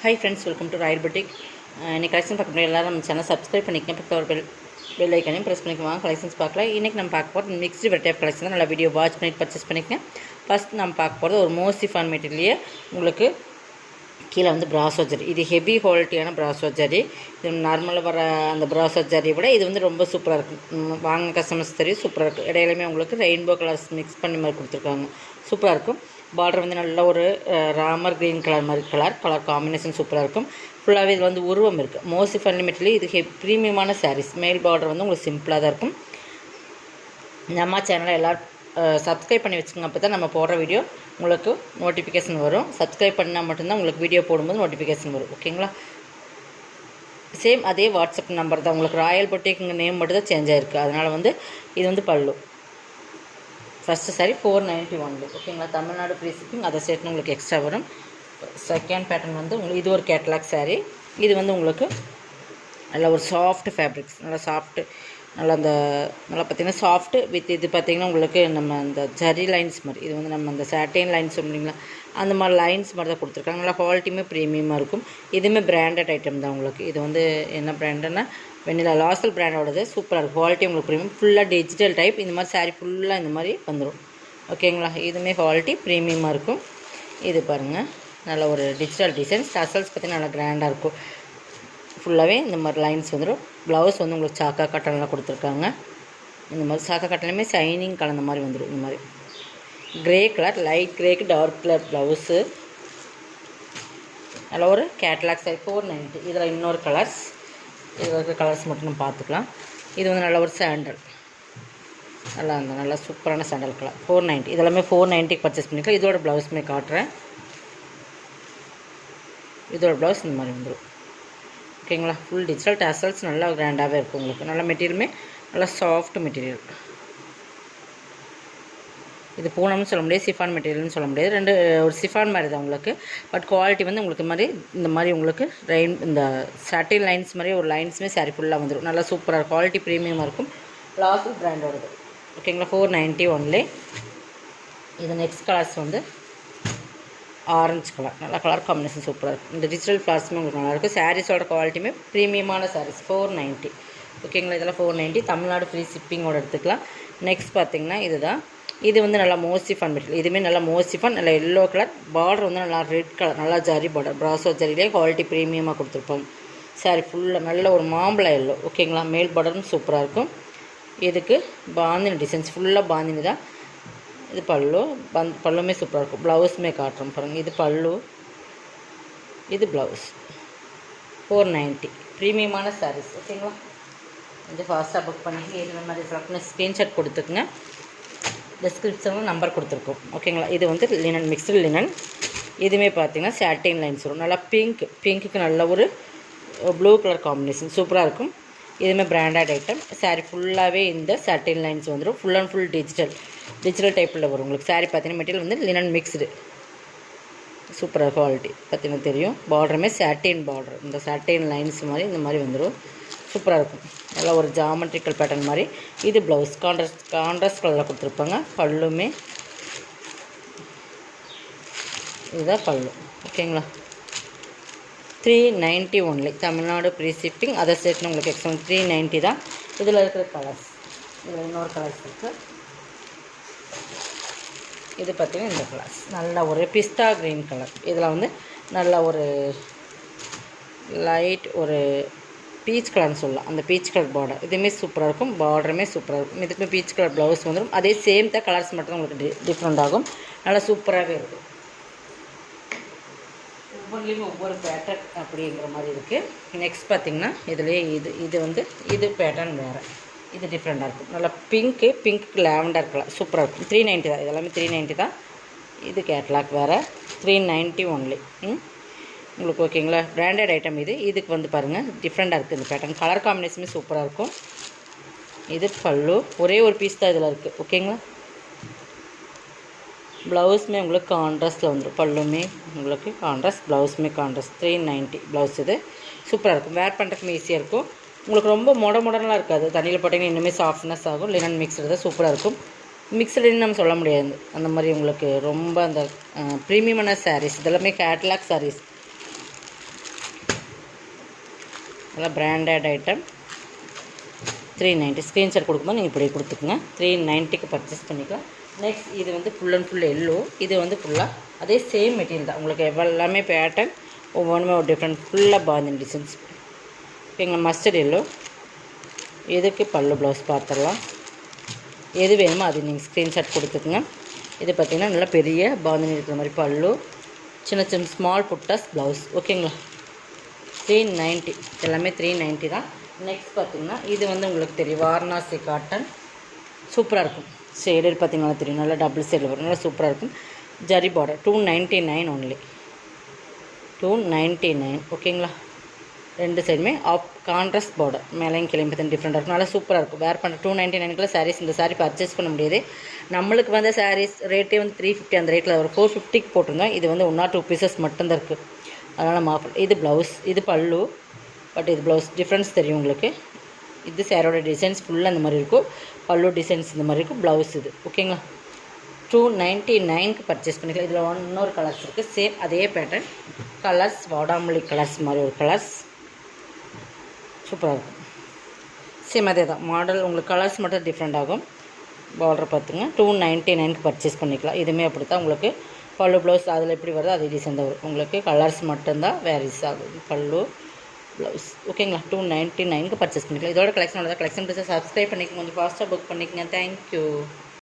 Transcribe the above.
Hi friends, welcome to Royal Boutique. இன்னைக்கு collection பார்க்க முடியாது எல்லாரும் நம்ம சேனல் சப்ஸ்கிரைப் பண்ணிக்கங்க. பக்கத்துல ஒரு பெல் ஐக்கனையும் ப்ரெஸ் பண்ணிக்கோங்க. கலெக்ஷன்ஸ் பார்க்கலாம். இன்றைக்கி நம்ம பார்க்க போகிறது மிக்ஸ்டு வெரைட்டி ஆஃப் கலெக்ஷன் தான். நல்லா வீடியோ வாட்ச் பண்ணிட்டு பர்ச்சேஸ் பண்ணிக்கங்க. ஃபஸ்ட் நம்ம பார்க்க போகிறது ஒரு மோசிஃபான் மெட்டீரியலே உங்களுக்கு கீழே வந்து பிராசோ ஜரி. இது ஹெவி குவாலிட்டியான பிராசோ ஜரி. இது நார்மலாக வர அந்த பிராசோ ஜரியை விட இது வந்து ரொம்ப சூப்பராக இருக்கும். வாங்க கஸ்டமர்ஸ் தெரியும், சூப்பராக இருக்கும். இடையிலுமே உங்களுக்கு ரெயின்போ கலர்ஸ் மிக்ஸ் பண்ணி மாதிரி கொடுத்துருக்காங்க. சூப்பராக இருக்கும். பார்டர் வந்து நல்ல ஒரு ராமர் க்ரீன் கலர் மாதிரி கலர் காம்பினேஷன் சூப்பராக இருக்கும். ஃபுல்லாகவே இதில் வந்து உருவம் இருக்குது. மோசிஃபான் லிமிட்லேயே இது ப்ரீமியமான சாரீஸ். மேல் பார்டர் வந்து உங்களுக்கு சிம்பிளாக தான் இருக்கும். நம்ம சேனலை எல்லோரும் சப்ஸ்கிரைப் பண்ணி வச்சுக்கோங்க. அப்போ தான் நம்ம போடுற வீடியோ உங்களுக்கு நோட்டிஃபிகேஷன் வரும். சப்ஸ்கிரைப் பண்ணால் மட்டும்தான் உங்களுக்கு வீடியோ போடும்போது நோட்டிஃபிகேஷன் வரும். ஓகேங்களா? சேம் அதே வாட்ஸ்அப் நம்பர் தான். உங்களுக்கு ராயல் பொட்டிக்குங்க நேம் மட்டும் தான் சேஞ்ச் ஆகிருக்கு. அதனால் வந்து இது வந்து பல்லு. First sorry 491. ஓகேங்களா? Tamil Nadu free shipping. அதை சேர்த்து உங்களுக்கு எக்ஸ்ட்ரா வரும். செகண்ட் பேட்டர்ன் வந்து உங்களுக்கு இது ஒரு கேட்லாக் சாரீ. இது வந்து உங்களுக்கு நல்லா ஒரு சாஃப்ட் ஃபேப்ரிக்ஸ், நல்லா சாஃப்ட்டு, நல்லா அந்த நல்லா பார்த்திங்கன்னா சாஃப்ட்டு வித் இது பார்த்திங்கன்னா உங்களுக்கு நம்ம அந்த ஜரி லைன்ஸ் மாதிரி, இது வந்து நம்ம அந்த சாட்டின் லைன்ஸ் சொல்லுங்களா அந்த மாதிரி லைன்ஸ் மாதிரி தான் கொடுத்துருக்காங்க. நல்லா குவாலிட்டியுமே ப்ரீமியமாக இருக்கும். இதுவுமே பிராண்டட் ஐட்டம் தான் உங்களுக்கு. இது வந்து என்ன பிராண்டுன்னா வெண்ணிலா லாசல் பிராண்டோடது. சூப்பராக இருக்கும். குவாலிட்டி உங்களுக்கு ப்ரீமியம். ஃபுல்லாக டிஜிட்டல் டைப். இந்த மாதிரி சாரீ ஃபுல்லாக இந்த மாதிரி வந்துடும். ஓகேங்களா? இதுவுமே குவாலிட்டி ப்ரீமியமாக இருக்கும். இது பாருங்கள், நல்ல ஒரு டிஜிட்டல் டிசைன்ஸ். டசல்ஸ் பார்த்திங்கன்னா நல்லா கிராண்டாக இருக்கும். ஃபுல்லாகவே இந்த மாதிரி லைன்ஸ் வந்துடும். ப்ளவுஸ் வந்து உங்களுக்கு சாக்கா காட்டன்லாம் கொடுத்துருக்காங்க. இந்த மாதிரி சாக்கா காட்டன்லையுமே ஷைனிங் கலந்த மாதிரி வந்துடும். இந்த மாதிரி க்ரே கலர், லைட் க்ரேக்கு டார்க் கலர் ப்ளவுஸு. அதில் ஒரு கேட்லாக் சாரி 490. இதில் இன்னொரு கலர்ஸ், இதில் இருக்கிற கலர்ஸ் மட்டும் நம்ம பார்த்துக்கலாம். இது வந்து நல்ல ஒரு சாண்டல், நல்லா அந்த நல்லா சூப்பரான சாண்டல் கலர் 490. இதெல்லாமே 490க்கு பர்ச்சேஸ் பண்ணிக்கலாம். இதோட ப்ளவுஸுமே காட்டுறேன். இதோட ப்ளவுஸ் இந்த மாதிரி வந்துடும். ஓகேங்களா? ஃபுல் டிஜிட்டல் டசல்ஸ் நல்லா கிராண்டாகவே இருக்கும் உங்களுக்கு. நல்ல மெட்டீரியலுமே நல்லா சாஃப்ட் மெட்டீரியல். இது பூனம்னு சொல்ல முடியாது, சிஃபான் மெட்டீரியல்னு சொல்ல முடியாது. ரெண்டு ஒரு சிஃபான் மாதிரி தான் உங்களுக்கு. பட் குவாலிட்டி வந்து உங்களுக்கு மாதிரி இந்த மாதிரி உங்களுக்கு இந்த சாட்டின் லைன்ஸ் மாதிரி ஒரு லைன்ஸுமே சாரி ஃபுல்லாக வந்துடும். நல்லா சூப்பராக குவாலிட்டி ப்ரீமியமாக இருக்கும். லாசல் பிராண்டோடது. ஓகேங்களா? 490 ஒன்லி. இது நெக்ஸ்ட் கலர்ஸ் வந்து ஆரஞ்சு கலர். நல்லா கலர் காம்பினேஷன் சூப்பராக இருக்கும். இந்த டிஜிட்டல் ஃப்ளார்ஸுமே உங்களுக்கு நல்லாயிருக்கும். சாரீஸோட குவாலிட்டியுமே ப்ரீமியமான சாரீஸ் 490. ஓகேங்களா? இதெல்லாம் 490. தமிழ்நாடு ஃப்ரீ ஷிப்பிங்கோட எடுத்துக்கலாம். நெக்ஸ்ட் பார்த்திங்கன்னா இதுதான். இது வந்து நல்லா மோசிஃபான் மெட்டீரியல். இதுவுமே நல்லா மோசிஃபான், நல்லா எல்லோ கலர். பார்டர் வந்து நல்லா ரெட் கலர், நல்லா ஜரி பார்டர். பிராசோ ஜரிலே குவாலிட்டி ப்ரீமியமாக கொடுத்துருப்பாங்க. சாரி ஃபுல்லாக நல்ல ஒரு மாம்பழம் எல்லோ. ஓகேங்களா? மேல் பார்டரும் சூப்பராக இருக்கும். இதுக்கு பாந்தினி டிசைன்ஸ், ஃபுல்லாக பாந்தினி தான். இது பல்லு. பல்லுமே சூப்பராக இருக்கும். ப்ளவுஸுமே காட்டுறோம் பாருங்கள். இது பல்லு, இது ப்ளவுஸ். 490 ப்ரீமியமான சாரீஸ். ஓகேங்களா? கொஞ்சம் ஃபாஸ்ட்டாக புக் பண்ணிட்டு இந்த மாதிரி செலக்ட் ஸ்க்ரீன்ஷாட் கொடுத்துக்குங்க. டிஸ்கிரிப்ஷனில் நம்பர் கொடுத்துருக்கோம். ஓகேங்களா? இது வந்து லினன், மிக்ஸ்டு லினன். இதுவுமே பார்த்திங்கன்னா சாட்டின் லைன்ஸ் வரும். நல்லா பிங்க்குக்கு நல்ல ஒரு ப்ளூ கலர் காம்பினேஷன் சூப்பராக இருக்கும். இதுவுமே பிராண்டட் ஐட்டம். சாரீ ஃபுல்லாகவே இந்த சாட்டின் லைன்ஸ் வந்துடும். ஃபுல் அண்ட் ஃபுல் டிஜிட்டல் டைப்பில் வரும் உங்களுக்கு. சாரீ பார்த்தீங்கன்னா மெட்டீரியல் வந்து லினன் மிக்ஸ்டு. சூப்பராக குவாலிட்டி பார்த்தீங்கன்னா தெரியும். பார்டருமே சாட்டின் பார்டர். இந்த சாட்டின் லைன்ஸ் மாதிரி இந்த மாதிரி வந்துடும். சூப்பராக இருக்கும். நல்லா ஒரு ஜாமெட்ரிக்கல் பேட்டர்ன் மாதிரி. இது ப்ளவுஸ் கான்ட்ராஸ்ட் கலரில் கொடுத்துருப்பாங்க. பல்லுமே இதுதான் பல்லு. ஓகேங்களா? 390 ஒன்லி. Tamil Nadu free shipping. அதை சேர்த்து உங்களுக்கு எக்ஸ்ட்ரா 390 தான். இதில் இருக்கிற கலர்ஸ், இதில் இன்னொரு கலர்ஸ் இருக்குது. இது பார்த்திங்கன்னா இந்த கலர்ஸ் நல்ல ஒரு பிஸ்தா க்ரீன் கலர். இதில் வந்து நல்ல ஒரு லைட் ஒரு பீச் கலர்னு சொல்லலாம். அந்த பீச் கலர் பார்டர் இதுவுமே சூப்பராக இருக்கும். பார்டருமே சூப்பராக இருக்கும். இதுக்குமே பீச் கலர் ப்ளவுஸ் வந்துடும். அதே சேம் தான். கலர்ஸ் மட்டும் உங்களுக்கு டிஃப்ரெண்ட் ஆகும். நல்லா சூப்பராகவே இருக்கும். ஒவ்வொன்றிலையும் ஒவ்வொரு பேட்டர்ன் அப்படிங்கிற மாதிரி இருக்குது. நெக்ஸ்ட் பார்த்திங்கன்னா இதுலேயே இது வந்து இது பேட்டர்ன் வேறு. இது டிஃப்ரெண்ட்டாக இருக்கும். நல்லா பிங்க்கு லாவெண்டர் கலர் சூப்பராக இருக்கும். 390 தான். இதெல்லாமே 390 தான். இது கேட்லாக் வேறு. 390 ஒன்லி. உங்களுக்கு ஓகேங்களா? பிராண்டட் ஐட்டம் இது. இதுக்கு வந்து பாருங்கள் டிஃப்ரெண்ட்டாக இருக்குது இந்த பேட்டர்ன். கலர் காம்பினேஷனுமே சூப்பராக இருக்கும். இது பல்லு. ஒரே ஒரு பீஸ் தான் இதில் இருக்குது. ஓகேங்களா? ப்ளவுஸுமே உங்களுக்கு கான்ட்ராஸ்ட்டில் வந்துடும். பல்லுமே உங்களுக்கு கான்ட்ராஸ்ட், ப்ளவுஸுமே கான்ட்ராஸ்ட். 390 ப்ளவுஸ். இது சூப்பராக இருக்கும். வேர் பண்ணுறதுக்கு ஈஸியாக இருக்கும். உங்களுக்கு ரொம்ப மாடர்னாக இருக்காது. தண்ணியில் போட்டிங்கன்னா இன்னுமே சாஃப்ட்னஸ் ஆகும். லினன் மிக்ஸ்டு தான் சூப்பராக இருக்கும். மிக்ஸ்டுன்னு நம்ம சொல்ல முடியாது. அந்த மாதிரி உங்களுக்கு ரொம்ப அந்த ப்ரீமியமான சாரீஸ். இதெல்லாமே கேட்லாக் சாரீஸ். நல்லா பிராண்டட் ஐட்டம் 390. ஸ்க்ரீன்ஷாட் கொடுக்கும்போது நீங்கள் இப்படி கொடுத்துக்குங்க. 390க்கு பர்ச்சேஸ் பண்ணிக்கலாம். நெக்ஸ்ட் இது வந்து ஃபுல் அண்ட் ஃபுல் எல்லோ. இது வந்து ஃபுல்லாக அதே சேம் மெட்டீரியல் தான். உங்களுக்கு எல்லாமே பேட்டர்ன் ஒவ்வொன்றுமே ஒரு டிஃப்ரெண்ட். ஃபுல்லாக பாந்தினி டிசைன்ஸ். ஓகேங்க. Mustard yellow. இதுக்கு பல்லு ப்ளவுஸ் பார்த்துடலாம். எது வேணுமோ அது நீங்கள் ஸ்க்ரீன்ஷாட் கொடுத்துக்குங்க. இது பார்த்திங்கன்னா நல்லா பெரிய பாந்தினி இருக்கிற மாதிரி பல்லு, சின்ன சின்ன ஸ்மால் புட்டாஸ் ப்ளவுஸ். ஓகேங்களா. 390 எல்லாமே 390 தான். நெக்ஸ்ட் பார்த்திங்கன்னா இது வந்து உங்களுக்கு தெரியும் வாரணாசி காட்டன். சூப்பராக இருக்கும். ஷேடட் பார்த்திங்கன்னா தெரியும். நல்லா டபுள் ஷேடில் வரும். நல்லா சூப்பராக இருக்கும். Zari border 299 only. 299. ஓகேங்களா. ரெண்டு சைடுமே கான்ட்ராஸ்ட் பார்டர். மேலேயும் கிளம்பி பார்த்து டிஃப்ரெண்ட்டாக இருக்கும். நல்லா சூப்பராக இருக்கும். வேர் பண்ணுற 299க்குள்ள சாரீஸ். இந்த சாரீ பர்ச்சேஸ் பண்ண முடியாது. நம்மளுக்கு வந்து சாரீஸ் ரேட்டே வந்து 350 அந்த ரேட்டில் ஒரு 450க்கு போட்டிருந்தோம். இது வந்து 1 or 2 பீசஸ் மட்டும்தான் இருக்குது. அதனால் மாப்பிள். இது ப்ளவுஸ். இது பல்லு. பட் இது ப்ளவுஸ் டிஃப்ரென்ஸ் தெரியும் உங்களுக்கு. இது சாரோட டிசைன்ஸ் ஃபுல்லாக இந்த மாதிரி இருக்கும். பல்லு டிசைன்ஸ் இந்த மாதிரி இருக்கும். ப்ளவுஸ் இது. ஓகேங்களா. 299க்கு பர்ச்சேஸ் பண்ணிக்கலாம். இதில் இன்னொரு கலர்ஸ் இருக்குது. சேம் அதே பேட்டர்ன் கலர்ஸ். வாடாமல்லி கலர்ஸ் மாதிரி ஒரு கலர்ஸ். சூப்பராக இருக்கும். சேம் அதே தான் மாடல். உங்களுக்கு கலர்ஸ் மட்டும் டிஃப்ரெண்ட் ஆகும். பார்டர் பார்த்துங்க. 299க்கு பர்ச்சேஸ் பண்ணிக்கலாம். இதுவுமே அப்படி தான் உங்களுக்கு பல்லு ப்ளவுஸ் அதில் எப்படி வருதோ அதே டிசைன் தான் வரும். உங்களுக்கு கலர்ஸ் மட்டும்தான் வேரிஸ் ஆகும். பல்லு ப்ளவுஸ். ஓகேங்களா. 299க்கு பர்ச்சேஸ் பண்ணிக்கலாம். இதோட கலெக்ஷனோட கலெக்ஷன் பிடிச்சா சப்ஸ்கிரைப் பண்ணிக்கோங்க. கொஞ்சம் ஃபாஸ்ட்டாக புக் பண்ணிக்கோங்க. தேங்க்யூ.